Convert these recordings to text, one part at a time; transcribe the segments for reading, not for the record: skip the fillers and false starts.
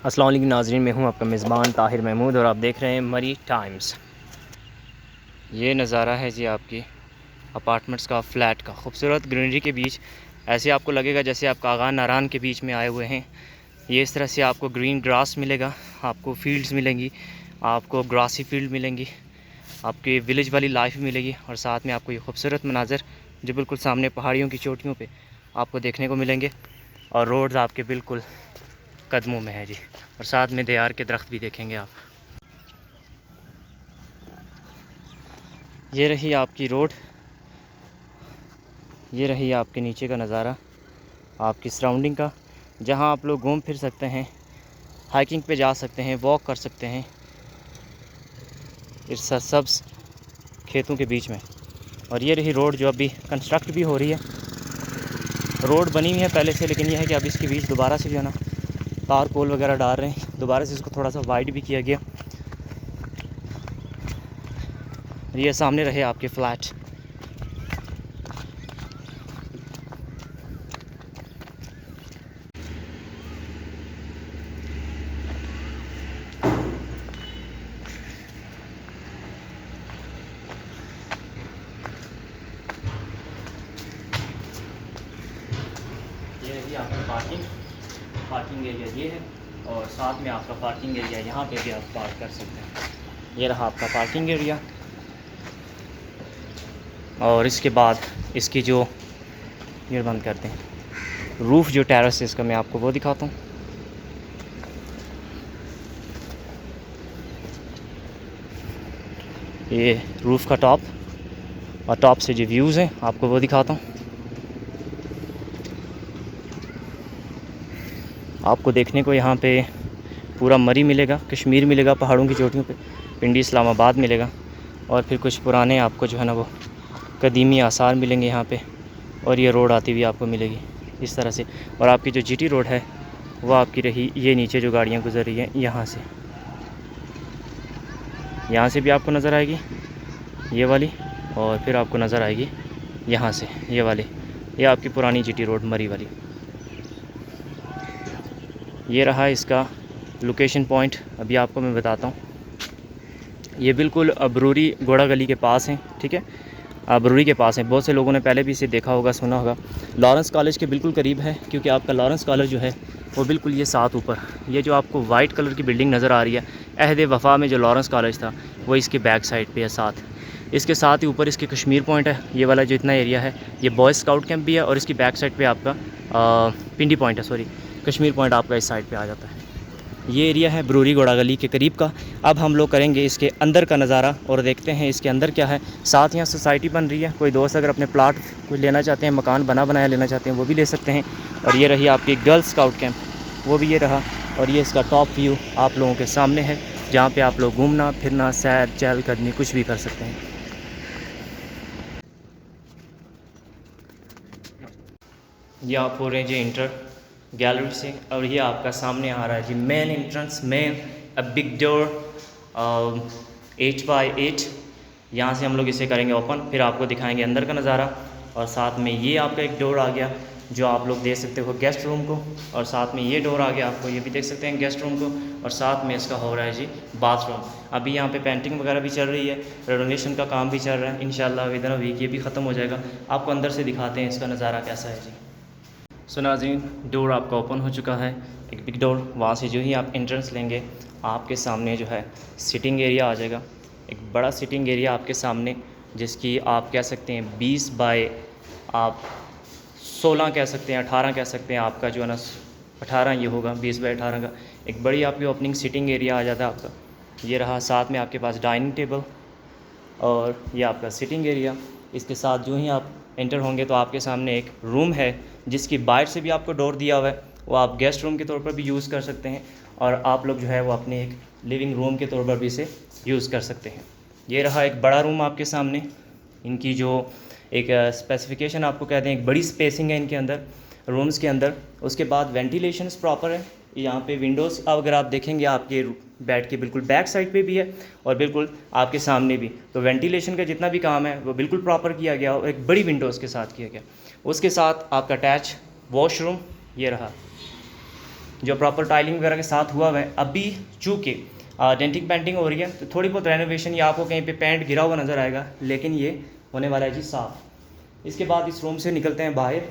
अस्सलाम वालेकुम नाज़रीन, मैं हूं आपका मेज़बान ताहिर महमूद और आप देख रहे हैं मरी टाइम्स। ये नज़ारा है जी आपकी अपार्टमेंट्स का, फ़्लैट का, खूबसूरत ग्रीनरी के बीच। ऐसे आपको लगेगा जैसे आप कागा नारान के बीच में आए हुए हैं। ये इस तरह से आपको ग्रीन ग्रास मिलेगा, आपको फील्ड्स मिलेंगी, आपको ग्रासी फील्ड मिलेंगी, आपकी विलेज वाली लाइफ मिलेगी और साथ में आपको ये खूबसूरत मनाज़र जो बिल्कुल सामने पहाड़ियों की चोटियों पे आपको देखने को मिलेंगे और रोड्स आपके बिल्कुल कदमों में है जी। और साथ में देयार के दरख्त भी देखेंगे आप। ये रही आपकी रोड, ये रही आपके नीचे का नज़ारा, आपकी सराउंडिंग का, जहां आप लोग घूम फिर सकते हैं, हाइकिंग पे जा सकते हैं, वॉक कर सकते हैं इस सब्ज़ खेतों के बीच में। और ये रही रोड जो अभी कंस्ट्रक्ट भी हो रही है। रोड बनी हुई है पहले से, लेकिन यह है कि अब इसके बीच दोबारा से जो है ना तार पोल वगैरह डाल रहे हैं, दोबारा से इसको थोड़ा सा वाइड भी किया गया। ये सामने रहे आपके फ्लैट। ये है जी आपकी पार्किंग एरिया ये है, और साथ में आपका पार्किंग एरिया यहाँ पे भी आप पार्क कर सकते हैं। ये रहा आपका पार्किंग एरिया। और इसके बाद इसकी जो ये बंद करते हैं, रूफ़ जो टेरेस है इसका मैं आपको वो दिखाता हूँ। ये रूफ़ का टॉप, और टॉप से जो व्यूज़ हैं आपको वो दिखाता हूँ। आपको देखने को यहाँ पे पूरा मरी मिलेगा, कश्मीर मिलेगा पहाड़ों की चोटियों पे, पिंडी इस्लामाबाद मिलेगा, और फिर कुछ पुराने आपको जो है ना वो कदीमी आसार मिलेंगे यहाँ पे। और ये रोड आती हुई आपको मिलेगी इस तरह से। और आपकी जो जीटी रोड है वो आपकी रही ये नीचे जो गाड़ियाँ गुजर रही हैं यहाँ से भी आपको नज़र आएगी ये वाली, और फिर आपको नज़र आएगी यहाँ से ये वाली। ये आपकी पुरानी जीटी रोड मरी वाली। ये रहा इसका लोकेशन पॉइंट, अभी आपको मैं बताता हूँ। ये बिल्कुल अबरूरी घोड़ा गली के पास है, ठीक है, अबरूरी के पास है। बहुत से लोगों ने पहले भी इसे देखा होगा, सुना होगा। लॉरेंस कॉलेज के बिल्कुल करीब है, क्योंकि आपका लॉरेंस कॉलेज जो है वो बिल्कुल ये साथ ऊपर, ये जो आपको वाइट कलर की बिल्डिंग नज़र आ रही है, अहद वफ़ा में जो लॉरेंस कॉलेज था वो इसके बैक साइड पे है साथ। इसके साथ ही ऊपर इसके कश्मीर पॉइंट है, ये वाला जो इतना एरिया है ये बॉयज़ स्काउट कैंप भी है, और इसकी बैक साइड पे आपका पिंडी पॉइंट है, सॉरी कश्मीर पॉइंट आपका इस साइड पे आ जाता है। ये एरिया है बरूरी घोड़ा गली के करीब का। अब हम लोग करेंगे इसके अंदर का नज़ारा और देखते हैं इसके अंदर क्या है। साथ यहाँ सोसाइटी बन रही है, कोई दोस्त अगर अपने प्लाट कोई लेना चाहते हैं, मकान बनाया लेना चाहते हैं, वो भी ले सकते हैं। और ये रही आपकी गर्ल स्काउट कैंप, वो भी ये रहा। और ये इसका टॉप व्यू आप लोगों के सामने है, जहाँ पर आप लोग घूमना फिरना, सैर चहलकदमी कुछ भी कर सकते हैं। ये आप हो रहे हैं जी इंटर गैलरी से, और ये आपका सामने आ रहा है जी main entrance, main a big door 8x8। यहाँ से हम लोग इसे करेंगे ओपन, फिर आपको दिखाएंगे अंदर का नज़ारा। और साथ में ये आपका एक डोर आ गया जो आप लोग देख सकते हो गेस्ट रूम को, और साथ में ये डोर आ गया आपको, ये भी देख सकते हैं गेस्ट रूम को। और साथ में इसका हो रहा है जी बाथरूम। अभी यहाँ पे पेंटिंग वगैरह भी चल रही है, रेनोवेशन का काम भी चल रहा है। इंशाल्लाह विदिन अ वीक ये भी ख़त्म हो जाएगा। आपको अंदर से दिखाते हैं इसका नज़ारा कैसा है जी। सो नाज़रीन, डोर आपका ओपन हो चुका है, एक बिग डोर। वहाँ से जो ही आप एंट्रेंस लेंगे आपके सामने जो है सिटिंग एरिया आ जाएगा। एक बड़ा सिटिंग एरिया आपके सामने, जिसकी आप कह सकते हैं 20 बाय आप 16 कह सकते हैं, 18 कह सकते हैं। आपका जो है ना 18 ये होगा, 20 बाय 18 का एक बड़ी आपकी ओपनिंग सिटिंग एरिया आ जाता है आपका। ये रहा, साथ में आपके पास डाइनिंग टेबल और ये आपका सिटिंग एरिया। इसके साथ जो ही आप एंटर होंगे तो आपके सामने एक रूम है, जिसकी बाहर से भी आपको डोर दिया हुआ है, वो आप गेस्ट रूम के तौर पर भी यूज़ कर सकते हैं, और आप लोग जो है वो अपने एक लिविंग रूम के तौर पर भी इसे यूज़ कर सकते हैं। ये रहा एक बड़ा रूम आपके सामने। इनकी जो एक स्पेसिफिकेशन आपको कहते हैं, एक बड़ी स्पेसिंग है इनके अंदर, रूम्स के अंदर। उसके बाद वेंटिलेशंस प्रॉपर है। यहाँ पे विंडोज़ अगर आप देखेंगे आपके बेड के बिल्कुल बैक साइड पे भी है, और बिल्कुल आपके सामने भी। तो वेंटिलेशन का जितना भी काम है वो बिल्कुल प्रॉपर किया गया और एक बड़ी विंडोज़ के साथ किया गया। उसके साथ आपका अटैच वॉशरूम ये रहा। जो प्रॉपर टाइलिंग वगैरह के साथ हुआ हुआ है। अभी चूँकि डेंटिंग पेंटिंग हो रही है तो थोड़ी बहुत रेनोवेशन, या आपको कहीं पे पेंट गिरा हुआ नज़र आएगा, लेकिन ये होने वाला है जी साफ़। इसके बाद इस रूम से निकलते हैं बाहर,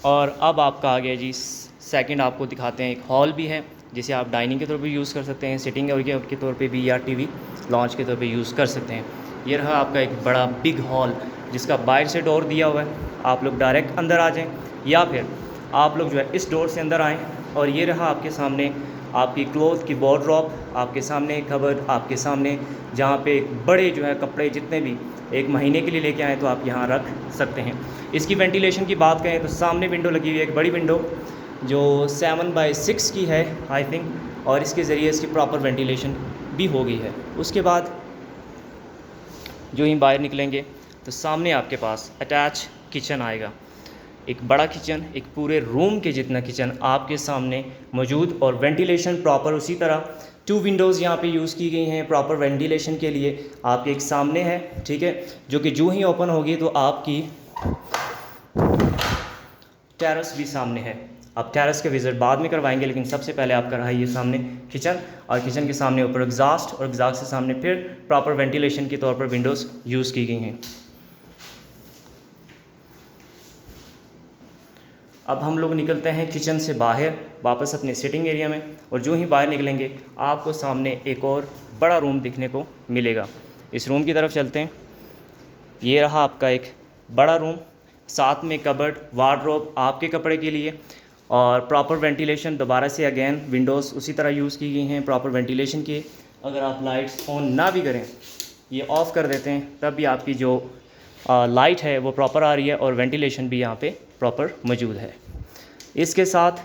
और अब आपका आ गया जी सेकंड, आपको दिखाते हैं। एक हॉल भी है जिसे आप डाइनिंग के तौर पे यूज़ कर सकते हैं, सिटिंग एरिया के तौर पे भी, या टीवी लॉन्च के तौर पे यूज़ कर सकते हैं। ये रहा आपका एक बड़ा बिग हॉल जिसका बाहर से डोर दिया हुआ है, आप लोग डायरेक्ट अंदर आ जाएं, या फिर आप लोग जो है इस डोर से अंदर आएँ। और ये रहा आपके सामने आपकी क्लोथ की वार्डरोब, आपके सामने कबर्ड, आपके सामने जहाँ पे बड़े जो है कपड़े जितने भी एक महीने के लिए लेके आएँ तो आप यहाँ रख सकते हैं। इसकी वेंटिलेशन की बात करें तो सामने विंडो लगी हुई है, एक बड़ी विंडो जो 7x6 की है आई थिंक, और इसके ज़रिए इसकी प्रॉपर वेंटिलेशन भी हो गई है। उसके बाद जो ही बाहर निकलेंगे तो सामने आपके पास अटैच किचन आएगा, एक बड़ा किचन, एक पूरे रूम के जितना किचन आपके सामने मौजूद, और वेंटिलेशन प्रॉपर उसी तरह 2 विंडोज़ यहाँ पे यूज़ की गई हैं प्रॉपर वेंटिलेशन के लिए। आपके एक सामने है, ठीक है, जो कि जो ही ओपन होगी तो आपकी टेरेस भी सामने है। आप टेरेस के विज़िट बाद में करवाएंगे, लेकिन सबसे पहले आपका रहा ये सामने किचन, और किचन के सामने ऊपर एग्जॉस्ट, और एग्जॉस्ट के सामने फिर प्रॉपर वेंटिलेशन के तौर पर विंडोज़ यूज़ की गई हैं। अब हम लोग निकलते हैं किचन से बाहर वापस अपने सिटिंग एरिया में, और जो ही बाहर निकलेंगे आपको सामने एक और बड़ा रूम दिखने को मिलेगा। इस रूम की तरफ चलते हैं। ये रहा आपका एक बड़ा रूम, साथ में कबर्ड, वार्डरोब आपके कपड़े के लिए, और प्रॉपर वेंटिलेशन दोबारा से अगेन विंडोज़ उसी तरह यूज़ की गई हैं प्रॉपर वेंटिलेशन की। अगर आप लाइट्स ऑन ना भी करें, ये ऑफ़ कर देते हैं, तब भी आपकी जो लाइट है वो प्रॉपर आ रही है, और वेंटिलेशन भी यहाँ पे प्रॉपर मौजूद है। इसके साथ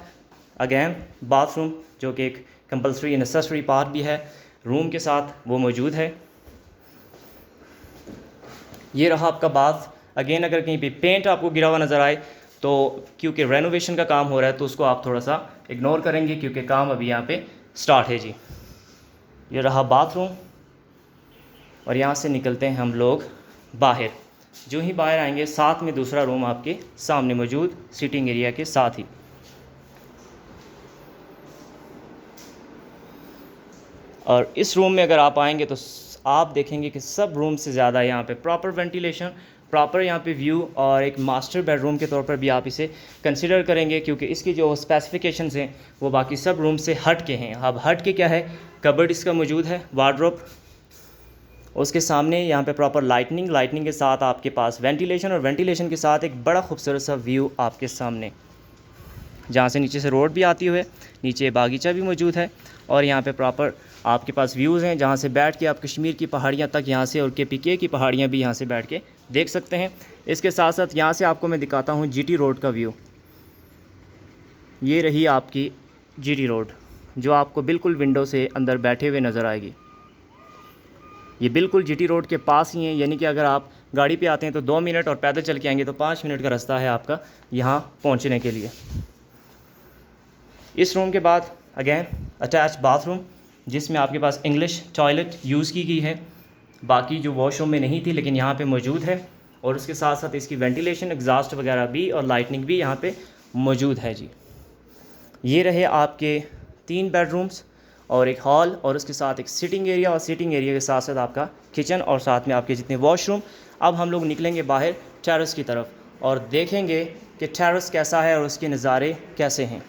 अगेन बाथरूम, जो कि एक कंपल्सरी नेसेसरी पार्ट भी है रूम के साथ, वो मौजूद है। ये रहा आपका बाथ। अगेन अगर कहीं पे पेंट आपको गिरा हुआ नज़र आए तो क्योंकि रेनोवेशन का काम हो रहा है तो उसको आप थोड़ा सा इग्नोर करेंगे, क्योंकि काम अभी यहाँ पे स्टार्ट है जी। ये रहा बाथरूम, और यहाँ से निकलते हैं हम लोग बाहर। जो ही बाहर आएंगे साथ में दूसरा रूम आपके सामने मौजूद, सिटिंग एरिया के साथ ही। और इस रूम में अगर आप आएंगे तो आप देखेंगे कि सब रूम से ज़्यादा यहाँ पे प्रॉपर वेंटिलेशन, प्रॉपर यहाँ पे व्यू, और एक मास्टर बेडरूम के तौर पर भी आप इसे कंसिडर करेंगे, क्योंकि इसकी जो स्पेसिफिकेशंस हैं वो बाकी सब रूम से हट के हैं। अब हट के क्या है, कबर्ड इसका मौजूद है, वार्डरोब, उसके सामने यहाँ पे प्रॉपर लाइटनिंग के साथ आपके पास वेंटिलेशन, और वेंटिलेशन के साथ एक बड़ा खूबसूरत सा व्यू आपके सामने, जहाँ से नीचे से रोड भी आती हुई, नीचे बागीचा भी मौजूद है, और यहाँ पे प्रॉपर आपके पास व्यूज़ हैं जहाँ से बैठ के आप कश्मीर की पहाड़ियाँ तक यहाँ से, और KPK की पहाड़ियाँ भी यहाँ से बैठ के देख सकते हैं। इसके साथ साथ यहाँ से आपको मैं दिखाता हूँ GT रोड का व्यू। ये रही आपकी GT रोड, जो आपको बिल्कुल विंडो से अंदर बैठे हुए नज़र आएगी। ये बिल्कुल GT रोड के पास ही है, यानी कि अगर आप गाड़ी पे आते हैं तो 2 मिनट, और पैदल चल के आएंगे तो 5 मिनट का रास्ता है आपका यहाँ पहुँचने के लिए। इस रूम के बाद अगेन अटैच बाथरूम, जिसमें आपके पास इंग्लिश टॉयलेट यूज़ की गई है, बाकी जो वॉशरूम में नहीं थी लेकिन यहाँ पे मौजूद है, और उसके साथ साथ इसकी वेंटिलेशन, एग्जॉस्ट वगैरह भी और लाइटनिंग भी यहाँ पे मौजूद है जी। ये रहे आपके 3 बेडरूम्स और एक हॉल, और उसके साथ एक सिटिंग एरिया, और सिटिंग एरिया के साथ साथ आपका किचन, और साथ में आपके जितने वॉशरूम। अब हम लोग निकलेंगे बाहर टेरेस की तरफ, और देखेंगे कि टेरेस कैसा है और उसके नज़ारे कैसे हैं।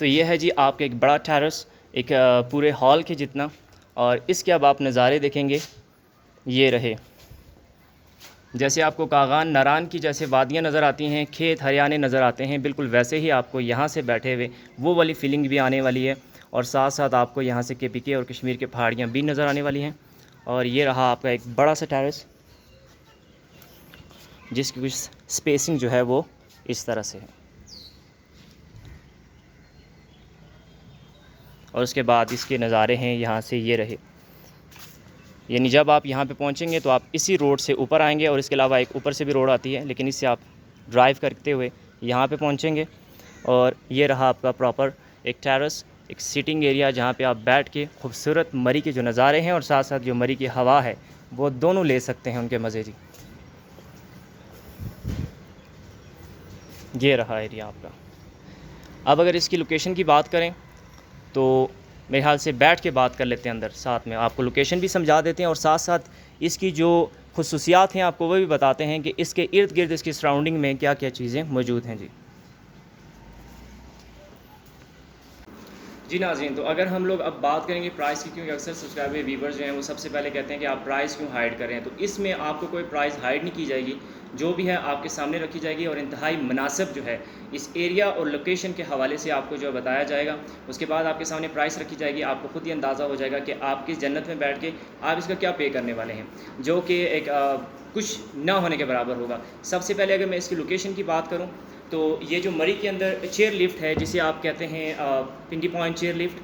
तो ये है जी आपका एक बड़ा टेरेस, एक पूरे हॉल के जितना, और इसके अब आप नज़ारे देखेंगे। ये रहे, जैसे आपको कागान नारान की जैसे वादियाँ नज़र आती हैं, खेत हरियाणे नज़र आते हैं, बिल्कुल वैसे ही आपको यहाँ से बैठे हुए वो वाली फीलिंग भी आने वाली है, और साथ साथ आपको यहाँ से KPK और कश्मीर की पहाड़ियाँ भी नज़र आने वाली हैं। और ये रहा आपका एक बड़ा सा टेरेस, जिसकी कुछ स्पेसिंग जो है वो इस तरह से है। और उसके बाद इसके नज़ारे हैं यहाँ से, ये रहे, यानी जब आप यहाँ पे पहुँचेंगे तो आप इसी रोड से ऊपर आएंगे, और इसके अलावा एक ऊपर से भी रोड आती है, लेकिन इससे आप ड्राइव करते हुए यहाँ पे पहुँचेंगे। और ये रहा आपका प्रॉपर एक टेरेस, एक सिटिंग एरिया जहाँ पे आप बैठ के खूबसूरत मरी के जो नज़ारे हैं और साथ साथ जो मरी की हवा है वो दोनों ले सकते हैं उनके मज़े जी। ये रहा एरिया आपका। अब अगर इसकी लोकेशन की बात करें तो मेरे ख्याल से बैठ के बात कर लेते हैं अंदर, साथ में आपको लोकेशन भी समझा देते हैं और साथ साथ इसकी जो खुसूसियात हैं आपको वो भी बताते हैं कि इसके इर्द गिर्द इसकी सराउंडिंग में क्या क्या चीज़ें मौजूद हैं जी। जी नाज़रीन, तो अगर हम लोग अब बात करेंगे प्राइस की, क्योंकि अक्सर सब्सक्राइबर व्यूवर्स जो हैं वो सबसे पहले कहते हैं कि आप प्राइस क्यों हाइड कर रहे हैं, तो इसमें आपको कोई प्राइस हाइड नहीं की जाएगी, जो भी है आपके सामने रखी जाएगी और इंतहाई मुनासिब जो है इस एरिया और लोकेशन के हवाले से आपको जो बताया जाएगा। उसके बाद आपके सामने प्राइस रखी जाएगी, आपको खुद ही अंदाज़ा हो जाएगा कि आप किस जन्नत में बैठ के आप इसका क्या पे करने वाले हैं, जो कि एक कुछ ना होने के बराबर होगा। सबसे पहले अगर मैं इसकी लोकेशन की बात करूँ तो ये जो मरी के अंदर चेयर लिफ्ट है जिसे आप कहते हैं पिंडी पॉइंट चेयर लिफ्ट,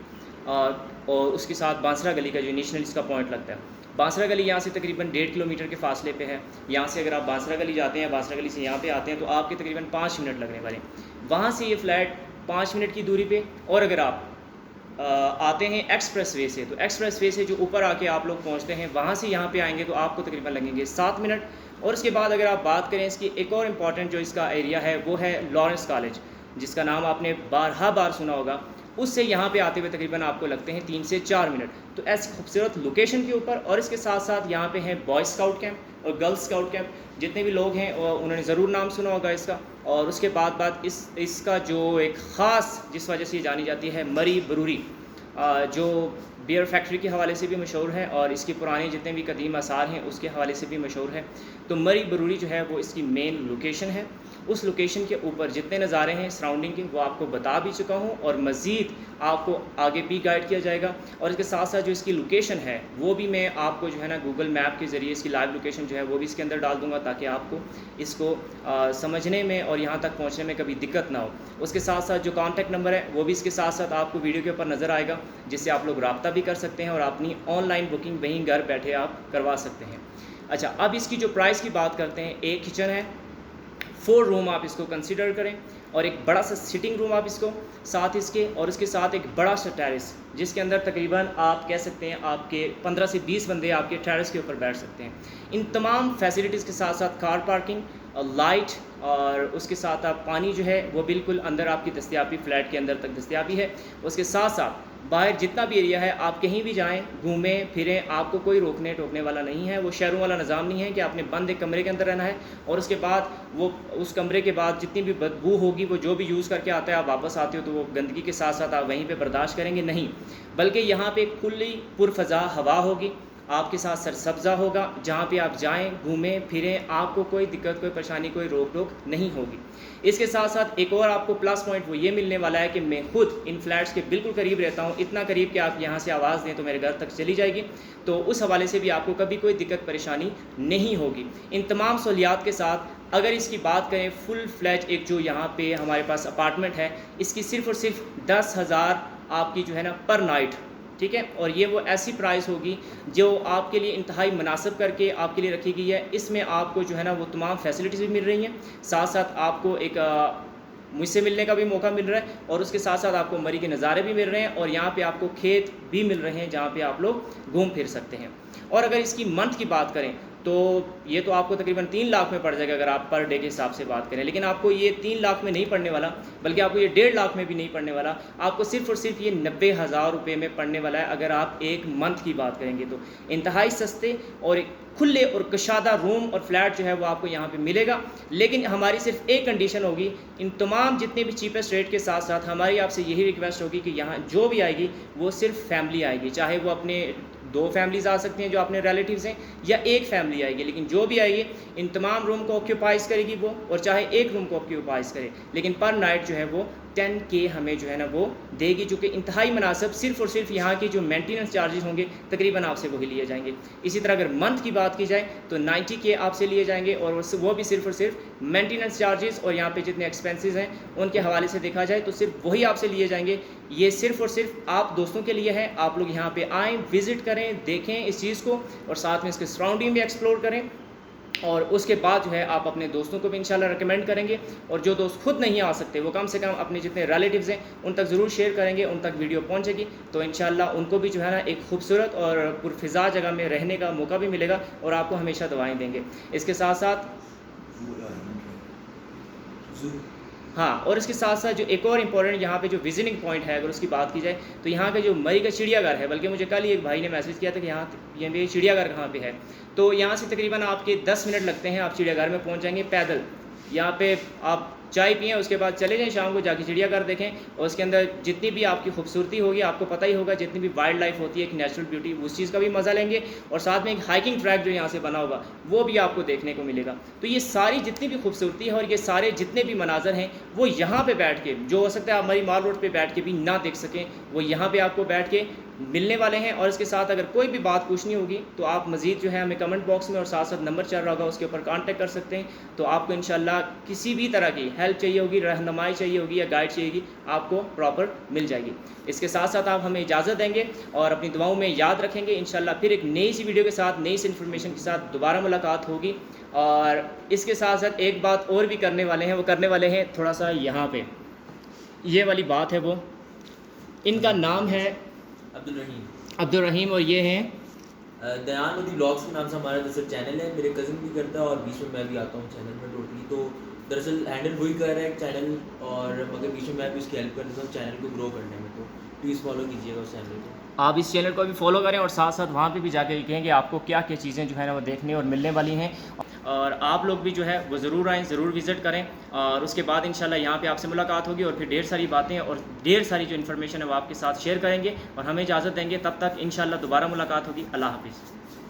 और उसके साथ बांसरा गली का जो नेशनल इसका पॉइंट लगता है, बांसरा गली यहाँ से तकरीबन 1.5 किलोमीटर के फासले पे है। यहाँ से अगर आप बांसरा गली जाते हैं, बांसरा गली से यहाँ पे आते हैं तो आपके तकरीबन 5 मिनट लगने वाले हैं। वहाँ से ये फ्लैट 5 मिनट की दूरी पे, और अगर आप आते हैं एक्सप्रेस वे से, तो एक्सप्रेस वे से जो ऊपर आके आप लोग पहुँचते हैं वहाँ से यहाँ पे आएंगे तो आपको तकरीबन लगेंगे 7 मिनट। और उसके बाद अगर आप बात करें इसकी एक और इम्पॉर्टेंट जो इसका एरिया है वो है लॉरेंस कॉलेज, जिसका नाम आपने बार सुना होगा। उससे यहाँ पे आते हुए तकरीबन आपको लगते हैं 3 से 4 मिनट। तो ऐसी खूबसूरत लोकेशन के ऊपर, और इसके साथ साथ यहाँ पे है बॉय स्काउट कैंप और गर्ल्स स्काउट कैंप। जितने भी लोग हैं उन्होंने ज़रूर नाम सुना होगा इसका। और उसके बाद इसका जो एक ख़ास जिस वजह से जानी जाती है मरी ब्रूरी, जो बियर फैक्ट्री के हवाले से भी मशहूर है और इसकी पुरानी जितने भी कदीम आसार हैं उसके हवाले से भी मशहूर है। तो मरी ब्रूरी जो है वो इसकी मेन लोकेशन है। उस लोकेशन के ऊपर जितने नज़ारे हैं सराउंडिंग के वो आपको बता भी चुका हूँ, और मज़ीद आपको आगे भी गाइड किया जाएगा। और इसके साथ साथ जो इसकी लोकेशन है वो भी मैं आपको जो है ना गूगल मैप के ज़रिए इसकी लाइव लोकेशन जो है वो भी इसके अंदर डाल दूँगा, ताकि आपको इसको समझने में और यहाँ तक पहुँचने में कभी दिक्कत ना हो। उसके साथ साथ जो कॉन्टैक्ट नंबर है वो भी इसके साथ साथ आपको वीडियो के ऊपर नज़र आएगा, जिससे आप लोग रब्ता भी कर सकते हैं और अपनी ऑनलाइन बुकिंग वहीं घर बैठे आप करवा सकते हैं। अच्छा, अब इसकी जो प्राइस की बात करते हैं, एक किचन है, 4 रूम आप इसको कंसिडर करें, और एक बड़ा सा सिटिंग रूम आप इसको साथ इसके, और उसके साथ एक बड़ा सा टेरेस जिसके अंदर तकरीबन आप कह सकते हैं आपके 15 से 20 बंदे आपके टेरेस के ऊपर बैठ सकते हैं। इन तमाम फैसिलिटीज़ के साथ साथ कार पार्किंग और लाइट, और उसके साथ आप पानी जो है वो बिल्कुल अंदर आपकी दस्तयाबी, फ्लैट के अंदर तक दस्तयाबी है। उसके साथ साथ बाहर जितना भी एरिया है आप कहीं भी जाएं, घूमें फिरें, आपको कोई रोकने टोकने वाला नहीं है। वो शहरों वाला निज़ाम नहीं है कि आपने बंद एक कमरे के अंदर रहना है और उसके बाद वो उस कमरे के बाद जितनी भी बदबू होगी वो जो भी यूज़ करके आता है आप वापस आते हो तो वो गंदगी के साथ साथ आप वहीं पे बर्दाश्त करेंगे, नहीं, बल्कि यहाँ पे खुली पुरफ़ज़ा हवा होगी, आपके साथ सरसब्ज़ा होगा, जहाँ पे आप जाएं, घूमें फिरें, आपको कोई दिक्कत, कोई परेशानी, कोई रोक टोक नहीं होगी। इसके साथ साथ एक और आपको प्लस पॉइंट वो ये मिलने वाला है कि मैं खुद इन फ्लैट्स के बिल्कुल करीब रहता हूँ, इतना करीब कि आप यहाँ से आवाज़ दें तो मेरे घर तक चली जाएगी। तो उस हवाले से भी आपको कभी कोई दिक्कत परेशानी नहीं होगी। इन तमाम सहूलियात के साथ अगर इसकी बात करें फुल फ्लैट एक जो यहाँ पे हमारे पास अपार्टमेंट है, इसकी सिर्फ़ और सिर्फ 10,000 आपकी जो है ना पर नाइट, ठीक है। और ये वो ऐसी प्राइस होगी जो आपके लिए इंतहाई मुनासिब करके आपके लिए रखी गई है। इसमें आपको जो है ना वो तमाम फैसिलिटीज़ भी मिल रही हैं, साथ साथ आपको एक मुझसे मिलने का भी मौका मिल रहा है, और उसके साथ साथ आपको मरी के नज़ारे भी मिल रहे हैं, और यहाँ पे आपको खेत भी मिल रहे हैं जहाँ पे आप लोग घूम फिर सकते हैं। और अगर इसकी मंथ की बात करें तो ये तो आपको तकरीबन 3 लाख में पड़ जाएगा अगर आप पर डे के हिसाब से बात करें, लेकिन आपको ये 3 लाख में नहीं पड़ने वाला, बल्कि आपको ये 1.5 लाख में भी नहीं पड़ने वाला, आपको सिर्फ़ और सिर्फ ये 90,000 रुपये में पड़ने वाला है। अगर आप एक मंथ की बात करेंगे तो इंतहाई सस्ते और एक खुले और कशादा रूम और फ्लैट जो है वो आपको यहाँ पे मिलेगा। लेकिन हमारी सिर्फ एक कंडीशन होगी, इन तमाम जितने भी चीपेस्ट रेट के साथ साथ हमारी आपसे यही रिक्वेस्ट होगी कि यहाँ जो भी आएगी वो सिर्फ फैमिली आएगी, चाहे वो अपने 2 फैमिलीज़ आ सकती हैं जो अपने रिलेटिव्स हैं, या एक फैमिली आएगी, लेकिन जो भी आएगी इन तमाम रूम को ऑक्यूपाइज़ करेगी वो, और चाहे एक रूम को ऑक्यूपाइज़ करे, लेकिन पर नाइट जो है वो 10K हमें जो है ना वो देगी, जो कि इंतहाई मुनासिब। सिर्फ़ और सिर्फ यहाँ की जो मेंटेनेंस चार्जेस होंगे तकरीबन आपसे वही लिए जाएंगे। इसी तरह अगर मंथ की बात की जाए तो 90K आपसे लिए जाएंगे, और वो भी सिर्फ़ और सिर्फ मेंटेनेंस चार्जेस और यहाँ पे जितने एक्सपेंसेस हैं उनके हवाले से देखा जाए तो सिर्फ वही आपसे लिए जाएंगे। ये सिर्फ़ और सिर्फ आप दोस्तों के लिए है। आप लोग यहाँ पे आएँ, विज़िट करें, देखें इस चीज़ को, और साथ में इसके सराउंडिंग भी एक्सप्लोर करें, और उसके बाद जो है आप अपने दोस्तों को भी इंशाल्लाह रिकमेंड करेंगे, और जो दोस्त खुद नहीं आ सकते वो कम से कम अपने जितने रिलेटिव्स हैं उन तक ज़रूर शेयर करेंगे, उन तक वीडियो पहुंचेगी, तो इंशाल्लाह उनको भी जो है ना एक खूबसूरत और पुरफिज़ा जगह में रहने का मौका भी मिलेगा और आपको हमेशा दुआएं देंगे। इसके साथ साथ हाँ, और इसके साथ साथ जो एक और इम्पॉर्टेंट यहाँ पे जो विजिटिंग पॉइंट है, अगर उसकी बात की जाए तो यहाँ का जो मरी का चिड़ियाघर है, बल्कि मुझे कल ही एक भाई ने मैसेज किया था कि ये चिड़ियाघर कहाँ पे है, तो यहाँ से तकरीबन आपके 10 मिनट लगते हैं, आप चिड़ियाघर में पहुँच जाएंगे पैदल। यहाँ पे आप चाय पिएँ, उसके बाद चले जाएँ शाम को जाके चिड़ियाघर देखें, और उसके अंदर जितनी भी आपकी खूबसूरती होगी, आपको पता ही होगा, जितनी भी वाइल्ड लाइफ होती है, एक नेचुरल ब्यूटी, उस चीज़ का भी मज़ा लेंगे, और साथ में एक हाइकिंग ट्रैक जो यहाँ से बना होगा वो भी आपको देखने को मिलेगा। तो ये सारी जितनी भी खूबसूरती है और ये सारे जितने भी मनाजर हैं वो यहाँ पे बैठ के, जो हो सकता है आप मरी माल रोड पे बैठ के भी ना देख सकें, वो यहाँ पे आपको बैठ के मिलने वाले हैं। और इसके साथ अगर कोई भी बात पूछनी होगी तो आप मज़ीद जो है हमें कमेंट बॉक्स में और साथ साथ नंबर चल रहा होगा उसके ऊपर कांटेक्ट कर सकते हैं। तो आपको इंशाल्लाह किसी भी तरह की हेल्प चाहिए होगी, रहनुमाई चाहिए होगी या गाइड चाहिए होगी, आपको प्रॉपर मिल जाएगी। इसके साथ साथ आप हमें इजाज़त देंगे और अपनी दुआओं में याद रखेंगे। इंशाल्लाह फिर एक नई सी वीडियो के साथ, नई सी इन्फॉर्मेशन के साथ दोबारा मुलाकात होगी। और इसके साथ साथ एक बात और भी करने वाले हैं, वो करने वाले हैं थोड़ा सा यहाँ पे ये वाली बात है, वो इनका नाम है अब्दुल रहीम और ये हैं दयान मोदी ब्लॉग्स के नाम से हमारा दरअसल चैनल है, मेरे कज़न भी करता है और बीच में मैं भी आता हूँ चैनल में टोटली। तो दरअसल हैंडल वही कर रहा है चैनल, और मगर बीच में मैं भी उसकी हेल्प कर देता हूँ चैनल को ग्रो करने में। तो प्लीज़ फॉलो कीजिएगा उस चैनल को। आप इस चैनल को भी फॉलो करें और साथ साथ वहाँ पे भी जाके कहेंगे आपको क्या क्या चीज़ें जो है ना वो देखने और मिलने वाली हैं। और आप लोग भी जो है वो ज़रूर आएँ, ज़रूर विज़िट करें, और उसके बाद इंशाल्लाह यहाँ पे आपसे मुलाकात होगी और फिर ढेर सारी बातें और ढेर सारी जो इन्फॉर्मेशन है वो आपके साथ शेयर करेंगे और हमें इजाज़त देंगे। तब तक इंशाल्लाह दोबारा मुलाकात होगी। अल्लाह हाफ़िज़।